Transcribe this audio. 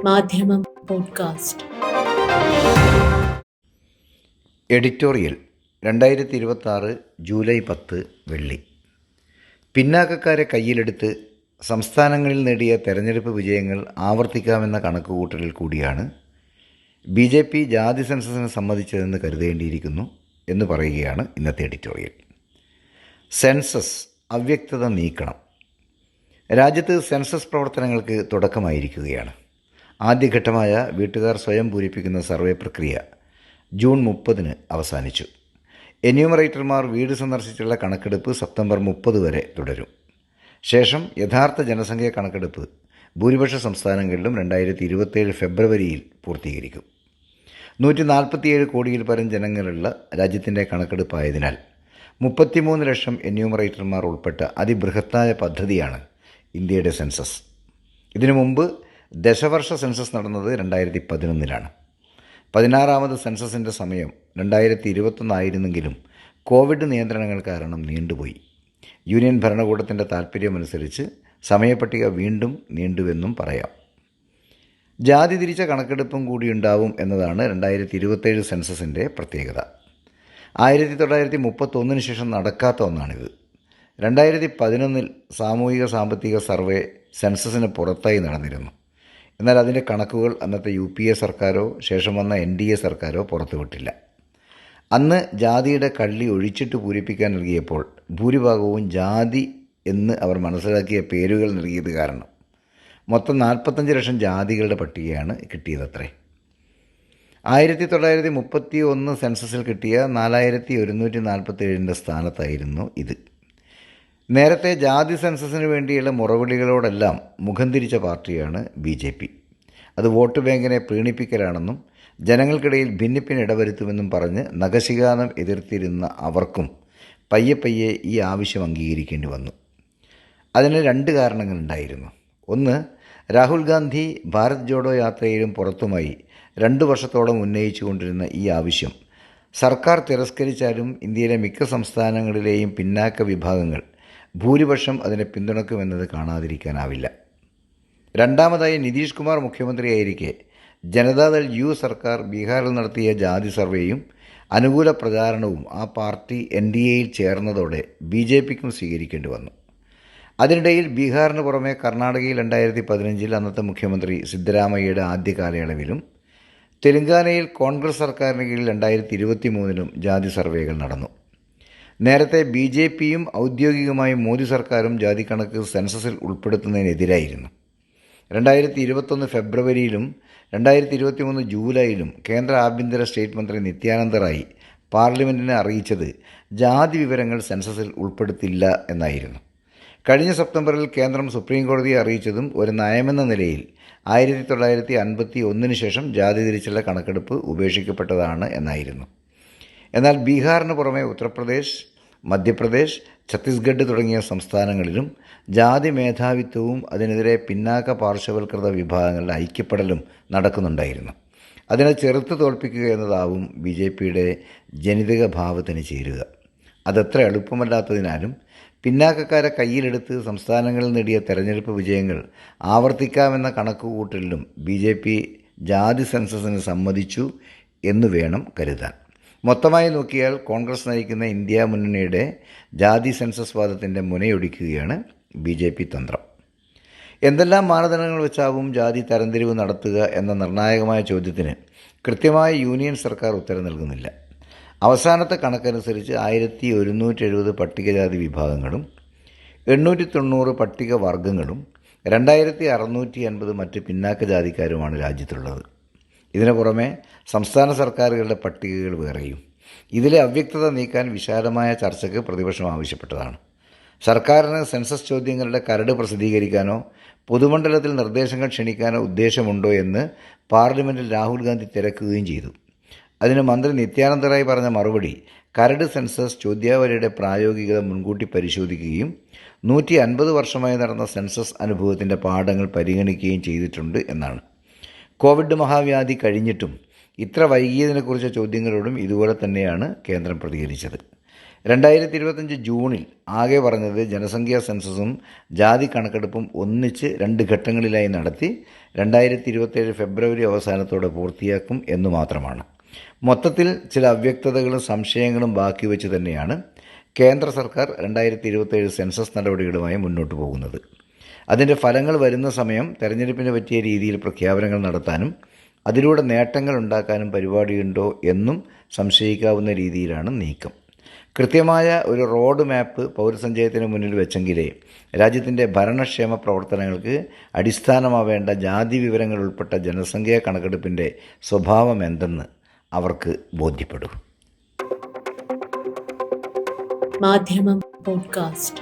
മാധ്യമം podcast. Editorial 2026 July 10 വെള്ളി. പിന്നാക്കക്കാരെ കയ്യിലെടുത്ത് സംസ്ഥാനങ്ങളിൽ നേടിയ തെരഞ്ഞെടുപ്പ് വിജയങ്ങൾ ആവർത്തിക്കാമെന്ന കണക്കുകൂട്ടലിൽ കൂടിയാണ് BJP ജാതി സെൻസസിന് സമ്മതിച്ചതെന്ന് കരുതേണ്ടിയിരിക്കുന്നു എന്ന് പറയുകയാണ് ഇന്നത്തെ എഡിറ്റോറിയൽ. സെൻസസ് അവ്യക്തത നീക്കണം. രാജ്യത്ത് സെൻസസ് പ്രവർത്തനങ്ങൾക്ക് തുടക്കമായിരിക്കുകയാണ്. ആദ്യഘട്ടമായ വീട്ടുകാർ സ്വയം പൂരിപ്പിക്കുന്ന സർവേ പ്രക്രിയ ജൂൺ 30 അവസാനിച്ചു. എന്യൂമറേറ്റർമാർ വീട് സന്ദർശിച്ചുള്ള കണക്കെടുപ്പ് സെപ്റ്റംബർ 30 വരെ തുടരും. ശേഷം യഥാർത്ഥ ജനസംഖ്യാ കണക്കെടുപ്പ് ഭൂരിപക്ഷ സംസ്ഥാനങ്ങളിലും 2027 ഫെബ്രുവരിയിൽ പൂർത്തീകരിക്കും. 147 കോടിയിൽ പരം ജനങ്ങളുള്ള രാജ്യത്തിൻ്റെ കണക്കെടുപ്പായതിനാൽ 33 ലക്ഷം എന്യൂമറേറ്റർമാർ ഉൾപ്പെട്ട അതിബൃഹത്തായ പദ്ധതിയാണ് ഇന്ത്യയുടെ സെൻസസ്. ഇതിനു മുമ്പ് ദശവർഷ സെൻസസ് നടന്നത് 2011 16ാമത് സെൻസസിൻ്റെ സമയം 2021 ആയിരുന്നെങ്കിലും കോവിഡ് നിയന്ത്രണങ്ങൾ കാരണം നീണ്ടുപോയി. യൂണിയൻ ഭരണകൂടത്തിൻ്റെ താൽപ്പര്യമനുസരിച്ച് സമയപട്ടിക വീണ്ടും നീണ്ടുവെന്നും പറയാം. ജാതി തിരിച്ച കണക്കെടുപ്പും കൂടിയുണ്ടാവും എന്നതാണ് 2027 സെൻസസിൻ്റെ പ്രത്യേകത. 1931 ശേഷം നടക്കാത്ത ഒന്നാണിത്. 2011 സാമൂഹിക സാമ്പത്തിക സർവേ സെൻസസിന് പുറത്തായി നടന്നിരുന്നു. എന്നാൽ അതിൻ്റെ കണക്കുകൾ അന്നത്തെ UPA സർക്കാരോ ശേഷം വന്ന NDA സർക്കാരോ പുറത്തുവിട്ടില്ല. അന്ന് ജാതിയുടെ കള്ളി ഒഴിച്ചിട്ട് പൂരിപ്പിക്കാൻ നൽകിയപ്പോൾ ഭൂരിഭാഗവും ജാതി എന്ന് അവർ മനസ്സിലാക്കിയ പേരുകൾ നൽകിയത് കാരണം മൊത്തം 45 ലക്ഷം ജാതികളുടെ പട്ടികയാണ് കിട്ടിയതത്രേ. 1931 സെൻസസിൽ കിട്ടിയ 4147 സ്ഥാനത്തായിരുന്നു ഇത്. നേരത്തെ ജാതി സെൻസസിന് വേണ്ടിയുള്ള മുറവിളികളോടെല്ലാം മുഖം തിരിച്ച പാർട്ടിയാണ് BJP. അത് വോട്ട് ബാങ്കിനെ പ്രീണിപ്പിക്കലാണെന്നും ജനങ്ങൾക്കിടയിൽ ഭിന്നിപ്പിന് ഇടവരുത്തുമെന്നും പറഞ്ഞ് നഖശിഖാന്തം എതിർത്തിരുന്ന അവർക്കും പയ്യെ ഈ ആവശ്യം അംഗീകരിക്കേണ്ടി വന്നു. അതിന് 2 കാരണങ്ങളുണ്ടായിരുന്നു. ഒന്ന്, രാഹുൽ ഗാന്ധി ഭാരത് ജോഡോ യാത്രയിലും പുറത്തുമായി 2 വർഷത്തോളം ഉന്നയിച്ചുകൊണ്ടിരുന്ന ഈ ആവശ്യം സർക്കാർ തിരസ്കരിച്ചാലും ഇന്ത്യയിലെ മിക്ക സംസ്ഥാനങ്ങളിലെയും പിന്നാക്ക വിഭാഗങ്ങൾ ഭൂരിപക്ഷം അതിനെ പിന്തുണക്കുമെന്നത് കാണാതിരിക്കാനാവില്ല. രണ്ടാമതായി, നിതീഷ് കുമാർ മുഖ്യമന്ത്രിയായിരിക്കെ ജനതാദൾ U സർക്കാർ ബീഹാറിൽ നടത്തിയ ജാതി സർവേയും അനുകൂല പ്രചാരണവും ആ പാർട്ടി NDAയിൽ ചേർന്നതോടെ BJPക്കും സ്വീകരിക്കേണ്ടി വന്നു. അതിനിടയിൽ ബീഹാറിന് പുറമെ കർണാടകയിൽ 2015 അന്നത്തെ മുഖ്യമന്ത്രി സിദ്ധരാമയ്യയുടെ ആദ്യ കാലയളവിലും തെലങ്കാനയിൽ കോൺഗ്രസ് സർക്കാരിന് കീഴിൽ 2023 ജാതി സർവേകൾ നടന്നു. നേരത്തെ BJPയും ഔദ്യോഗികമായി മോദി സർക്കാരും ജാതി കണക്ക് സെൻസസിൽ ഉൾപ്പെടുത്തുന്നതിനെതിരായിരുന്നു. 2021 ഫെബ്രുവരിയിലും 2023 ജൂലൈയിലും കേന്ദ്ര ആഭ്യന്തര സ്റ്റേറ്റ് മന്ത്രി നിത്യാനന്ദ റായ് പാർലമെൻറ്റിനെ അറിയിച്ചത് ജാതി വിവരങ്ങൾ സെൻസസിൽ ഉൾപ്പെടുത്തില്ല എന്നായിരുന്നു. കഴിഞ്ഞ സെപ്റ്റംബറിൽ കേന്ദ്രം സുപ്രീം കോടതിയെ അറിയിച്ചതും ഒരു നയമെന്ന നിലയിൽ 1951 ശേഷം ജാതി തിരിച്ചുള്ള കണക്കെടുപ്പ് ഉപേക്ഷിക്കപ്പെട്ടതാണ് എന്നായിരുന്നു. എന്നാൽ ബീഹാറിന് പുറമെ ഉത്തർപ്രദേശ്, മധ്യപ്രദേശ്, ഛത്തീസ്ഗഡ് തുടങ്ങിയ സംസ്ഥാനങ്ങളിലും ജാതി മേധാവിത്വവും അതിനെതിരെ പിന്നാക്ക പാർശ്വവൽകൃത വിഭാഗങ്ങളുടെ ഐക്യപ്പെടലും നടക്കുന്നുണ്ടായിരുന്നു. അതിനെ ചെറുത്ത് തോൽപ്പിക്കുക എന്നതാവും BJPയുടെ ജനിതക ഭാവത്തിന് ചേരുക. അതത്ര എളുപ്പമല്ലാത്തതിനാലും പിന്നാക്കക്കാരെ കയ്യിലെടുത്ത് സംസ്ഥാനങ്ങളിൽ നേടിയ തെരഞ്ഞെടുപ്പ് വിജയങ്ങൾ ആവർത്തിക്കാമെന്ന കണക്കുകൂട്ടലിലും BJP ജാതി സെൻസസിന് സമ്മതിച്ചു എന്ന് വേണം കരുതാൻ. മൊത്തമായി നോക്കിയാൽ കോൺഗ്രസ് നയിക്കുന്ന ഇന്ത്യ മുന്നണിയുടെ ജാതി സെൻസസ് വാദത്തിൻ്റെ മുനയൊടിക്കുകയാണ് BJP തന്ത്രം. എന്തെല്ലാം മാനദണ്ഡങ്ങൾ വെച്ചാവും ജാതി തരംതിരിവ് നടത്തുക എന്ന നിർണായകമായ ചോദ്യത്തിന് കൃത്യമായ യൂണിയൻ സർക്കാർ ഉത്തരം നൽകുന്നില്ല. അവസാനത്തെ കണക്കനുസരിച്ച് 1170 പട്ടികജാതി വിഭാഗങ്ങളും 890 പട്ടിക വർഗങ്ങളും 2650 മറ്റ് പിന്നാക്ക ജാതിക്കാരുമാണ് രാജ്യത്തുള്ളത്. ഇതിനു പുറമെ സംസ്ഥാന സർക്കാരുകളുടെ പട്ടികകൾ വേറെയും. ഇതിലെ അവ്യക്തത നീക്കാൻ വിശാലമായ ചർച്ചയ്ക്ക് പ്രതിപക്ഷം ആവശ്യപ്പെട്ടതാണ്. സർക്കാരിന് സെൻസസ് ചോദ്യങ്ങളുടെ കരട് പ്രസിദ്ധീകരിക്കാനോ പൊതുമണ്ഡലത്തിൽ നിർദ്ദേശങ്ങൾ ക്ഷണിക്കാനോ ഉദ്ദേശമുണ്ടോ എന്ന് പാർലമെൻറ്റിൽ രാഹുൽ ഗാന്ധി തിരക്കുകയും ചെയ്തു. അതിന് മന്ത്രി നിത്യാനന്ദ റായ് പറഞ്ഞ മറുപടി കരട് സെൻസസ് ചോദ്യാവലിയുടെ പ്രായോഗികത മുൻകൂട്ടി പരിശോധിക്കുകയും 150 വർഷമായി നടന്ന സെൻസസ് അനുഭവത്തിൻ്റെ പാഠങ്ങൾ പരിഗണിക്കുകയും ചെയ്തിട്ടുണ്ട് എന്നാണ്. കോവിഡ് മഹാവ്യാധി കഴിഞ്ഞിട്ടും ഇത്ര വൈകിയതിനെക്കുറിച്ച ചോദ്യങ്ങളോടും ഇതുപോലെ തന്നെയാണ് കേന്ദ്രം പ്രതികരിച്ചത്. 2025 ജൂണിൽ ആകെ പറഞ്ഞത് ജനസംഖ്യാ സെൻസസും ജാതി കണക്കെടുപ്പും ഒന്നിച്ച് 2 ഘട്ടങ്ങളിലായി നടത്തി 2027 ഫെബ്രുവരി അവസാനത്തോടെ പൂർത്തിയാക്കും എന്നു മാത്രമാണ്. മൊത്തത്തിൽ ചില അവ്യക്തതകളും സംശയങ്ങളും ബാക്കി വെച്ച് തന്നെയാണ് കേന്ദ്ര സർക്കാർ 2027 സെൻസസ് നടപടികളുമായി മുന്നോട്ട് പോകുന്നത്. അതിൻ്റെ ഫലങ്ങൾ വരുന്ന സമയം തെരഞ്ഞെടുപ്പിന് പറ്റിയ രീതിയിൽ പ്രഖ്യാപനങ്ങൾ നടത്താനും അതിലൂടെ നേട്ടങ്ങൾ ഉണ്ടാക്കാനും പരിപാടിയുണ്ടോ എന്നും സംശയിക്കാവുന്ന രീതിയിലാണ് നീക്കം. കൃത്യമായ ഒരു റോഡ് മാപ്പ് പൗരസഞ്ചയത്തിന് മുന്നിൽ വെച്ചെങ്കിലേ രാജ്യത്തിൻ്റെ ഭരണക്ഷേമ പ്രവർത്തനങ്ങൾക്ക് അടിസ്ഥാനമാവേണ്ട ജാതി വിവരങ്ങൾ ഉൾപ്പെട്ട ജനസംഖ്യാ കണക്കെടുപ്പിൻ്റെ സ്വഭാവം എന്തെന്ന് അവർക്ക് ബോധ്യപ്പെടൂ. മാധ്യമം പോഡ്കാസ്റ്റ്.